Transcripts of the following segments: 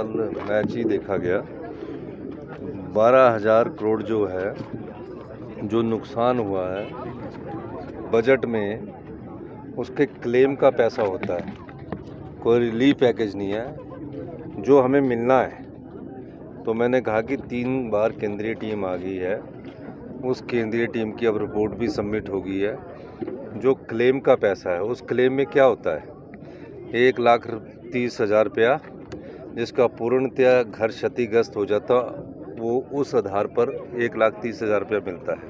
साल मैच ही देखा गया। 12,000 करोड़ जो है, जो नुकसान हुआ है बजट में, उसके क्लेम का पैसा होता है, कोई रिलीफ पैकेज नहीं है जो हमें मिलना है। तो मैंने कहा कि 3 बार केंद्रीय टीम आ गई है, उस केंद्रीय टीम की अब रिपोर्ट भी सबमिट हो गई है। जो क्लेम का पैसा है, उस क्लेम में क्या होता है, 1,30,000 रुपया जिसका पूर्णतया घर क्षतिग्रस्त हो जाता, वो उस आधार पर 1,30,000 रुपया मिलता है।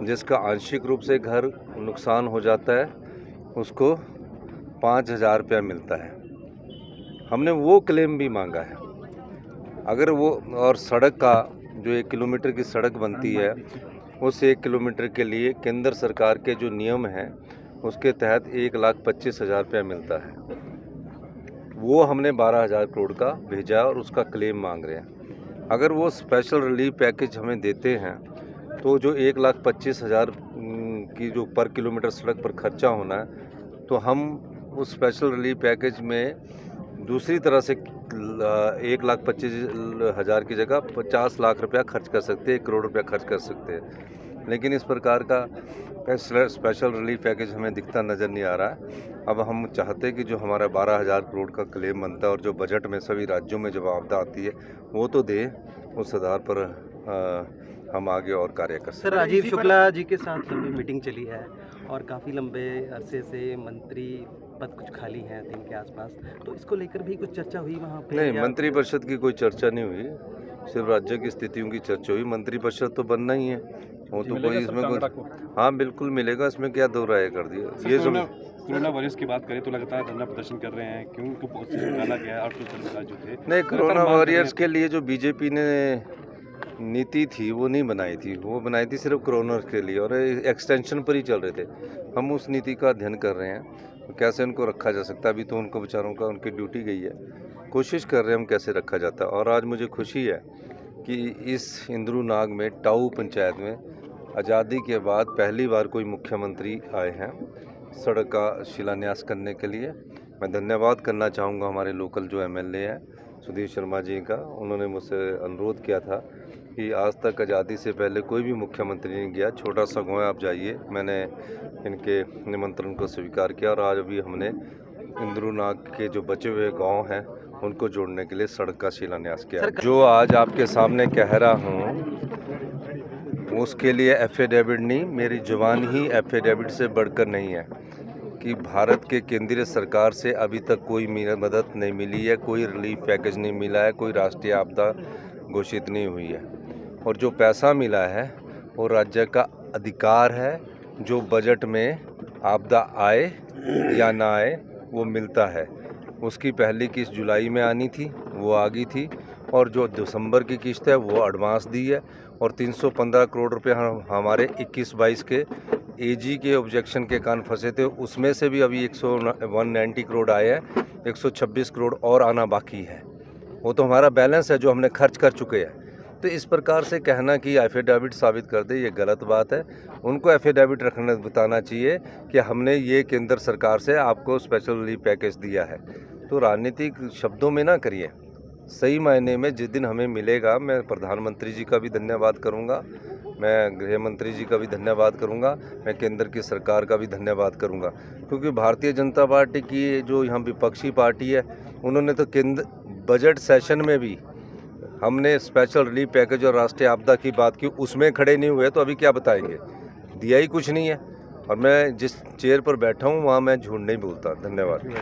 जिसका आंशिक रूप से घर नुकसान हो जाता है, उसको 5,000 रुपया मिलता है। हमने वो क्लेम भी मांगा है। अगर वो, और सड़क का जो 1 किलोमीटर की सड़क बनती है, उस 1 किलोमीटर के लिए केंद्र सरकार के जो नियम हैं उसके तहत 1,25,000 रुपया मिलता है। वो हमने 12,000 करोड़ का भेजा और उसका क्लेम मांग रहे हैं। अगर वो स्पेशल रिलीफ पैकेज हमें देते हैं तो जो 1,25,000 की जो पर किलोमीटर सड़क पर खर्चा होना है, तो हम उस स्पेशल रिलीफ पैकेज में दूसरी तरह से 1,25,000 की जगह 50 लाख रुपया खर्च कर सकते हैं, 1 करोड़ रुपया खर्च कर सकते हैं। लेकिन इस प्रकार का स्पेशल रिलीफ पैकेज हमें दिखता नज़र नहीं आ रहा है। अब हम चाहते हैं कि जो हमारा 12,000 करोड़ का क्लेम बनता है और जो बजट में सभी राज्यों में जब आपदा आती है वो तो दे, उस आधार पर हम आगे और कार्य कर सकते हैं। सर, राजीव शुक्ला जी के साथ लंबी मीटिंग चली है और काफ़ी लंबे अरसे से मंत्री पद कुछ खाली हैं 3 के आसपास, तो इसको लेकर भी कुछ चर्चा हुई वहाँ पे? नहीं, मंत्रिपरिषद की कोई चर्चा नहीं हुई, सिर्फ राज्य की स्थितियों की चर्चा हुई। मंत्रिपरिषद तो बनना ही है, वो तो कोई इसमें कुछ, हाँ बिल्कुल मिलेगा, इसमें क्या दो राय कर दिया। ये कोरोना वायरस की बात करें तो लगातार धरना प्रदर्शन कर रहे हैं, क्यों डाला गया है 800 जो थे? नहीं, कोरोना वॉरियर्स के लिए जो बीजेपी ने नीति थी वो नहीं बनाई थी, वो बनाई थी सिर्फ कोरोना के लिए और एक्सटेंशन पर ही चल रहे थे। हम उस नीति का अध्ययन कर रहे हैं, कैसे उनको रखा जा सकता है। अभी तो उनको बेचारों का, उनकी ड्यूटी गई है, कोशिश कर रहे हैं हम कैसे रखा जाता है। और आज मुझे खुशी है कि इस इंद्रू नाग में टाऊ पंचायत में आज़ादी के बाद पहली बार कोई मुख्यमंत्री आए हैं सड़क का शिलान्यास करने के लिए। मैं धन्यवाद करना चाहूँगा हमारे लोकल जो एमएलए हैं सुधीर शर्मा जी का। उन्होंने मुझसे अनुरोध किया था कि आज तक आज़ादी से पहले कोई भी मुख्यमंत्री नहीं गया, छोटा सा गाँव है, आप जाइए। मैंने इनके निमंत्रण को स्वीकार किया और आज अभी हमने इंद्रू नाग के जो बचे हुए गांव हैं उनको जोड़ने के लिए सड़क का शिलान्यास किया। जो आज आपके सामने कह रहा हूँ उसके लिए एफिडेविट नहीं, मेरी जुबान ही एफिडेविट से बढ़कर नहीं है कि भारत के केंद्रीय सरकार से अभी तक कोई मदद नहीं मिली है, कोई रिलीफ पैकेज नहीं मिला है, कोई राष्ट्रीय आपदा घोषित नहीं हुई है। और जो पैसा मिला है वो राज्य का अधिकार है, जो बजट में आपदा आए या ना आए वो मिलता है। उसकी पहली किस्त जुलाई में आनी थी, वो आ गई थी, और जो दिसंबर की किस्त है वो एडवांस दी है। और 315 करोड़ रुपए हमारे 21-22 के एजी के ऑब्जेक्शन के कारण फंसे थे, उसमें से भी अभी 190 करोड़ आए हैं, 126 करोड़ और आना बाकी है। वो तो हमारा बैलेंस है जो हमने खर्च कर चुके हैं। तो इस प्रकार से कहना कि एफिडेविट साबित कर दे, ये गलत बात है। उनको एफिडेविट रखने बताना चाहिए कि हमने ये केंद्र सरकार से आपको स्पेशल रिलीफ पैकेज दिया है। तो राजनीतिक शब्दों में ना करिए, सही मायने में जिस दिन हमें मिलेगा, मैं प्रधानमंत्री जी का भी धन्यवाद करूंगा, मैं गृह मंत्री जी का भी धन्यवाद करूंगा, मैं केंद्र की सरकार का भी धन्यवाद करूंगा। क्योंकि भारतीय जनता पार्टी की जो यहाँ विपक्षी पार्टी है, उन्होंने तो केंद्र बजट सेशन में भी हमने स्पेशल रिलीफ पैकेज और राष्ट्रीय आपदा की बात की, उसमें खड़े नहीं हुए, तो अभी क्या बताएंगे, दिया ही कुछ नहीं है। और मैं जिस चेयर पर बैठा हूँ वहाँ मैं झूठ नहीं बोलता। धन्यवाद।